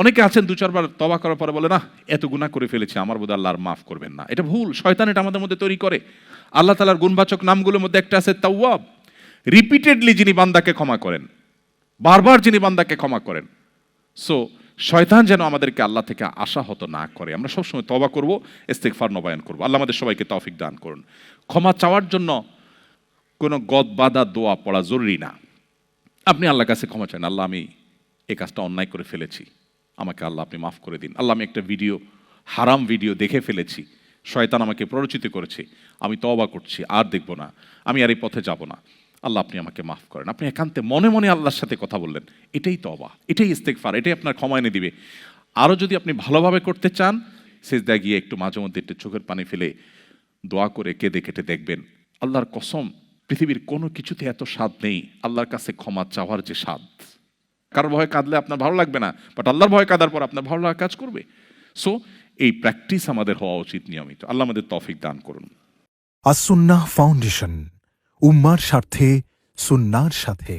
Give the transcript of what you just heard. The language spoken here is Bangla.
অনেকে আছেন 2-4 বার তওবা করার পরে বলে, না এত গুনাহ করে ফেলেছি, আমার বোধহয় আল্লাহ আর মাফ করবেন না। এটা ভুল, শয়তান এটা আমাদের মধ্যে তৈরি করে। আল্লাহ তাআলার গুণবাচক নামগুলোর মধ্যে একটা আছে তাওয়াব, রিপিটেডলি যিনি বান্দাকে ক্ষমা করেন, বারবার যিনি বান্দাকে ক্ষমা করেন। সো শয়তান যেন আমাদেরকে আল্লাহ থেকে আশাহত না করে, আমরা সবসময় তওবা করব, ইস্তিগফার নবায়ন করব। আল্লাহ আমাদের সবাইকে তৌফিক দান করুন। ক্ষমা চাওয়ার জন্য কোনো গদবাঁধা দোয়া পড়া জরুরি না। আপনি আল্লাহর কাছে ক্ষমা চান, আল্লাহ আমি এই কাজটা অন্যায় করে ফেলেছি, আমাকে আল্লাহ আপনি মাফ করে দিন। আল্লাহ আমি একটা হারাম ভিডিও দেখে ফেলেছি, শয়তান আমাকে প্ররোচিত করেছে, আমি তওবা করছি, আর দেখব না, আমি আর এই পথে যাব না, আল্লাহ আপনি আমাকে মাফ করেন। আপনি একান্তে মনে মনে আল্লাহর সাথে কথা বললেন, এটাই তওবা, এটাই ইস্তিগফার, এটাই আপনার ক্ষমা এনে দিবে। আরও যদি আপনি ভালোভাবে করতে চান, সিজদায় গিয়ে একটু মাঝে মধ্যে একটু চোখের পানি ফেলে দোয়া করে কেঁদে কেটে দেখবেন, আল্লাহর কসম পৃথিবীর কোনো কিছুতে এত স্বাদ নেই আল্লাহর কাছে ক্ষমা চাওয়ার যে স্বাদ। কারোর ভয়ে কাঁদলে আপনার ভালো লাগবে না, বাট আল্লাহর ভয়ে কাঁদার পর আপনার ভালো লাগা কাজ করবে। সো এই প্র্যাকটিস আমাদের হওয়া উচিত নিয়মিত। আল্লাহ আমাদের তৌফিক দান করুন। আস-সুন্নাহ ফাউন্ডেশন, উম্মার স্বার্থে সুন্নাহর সাথে।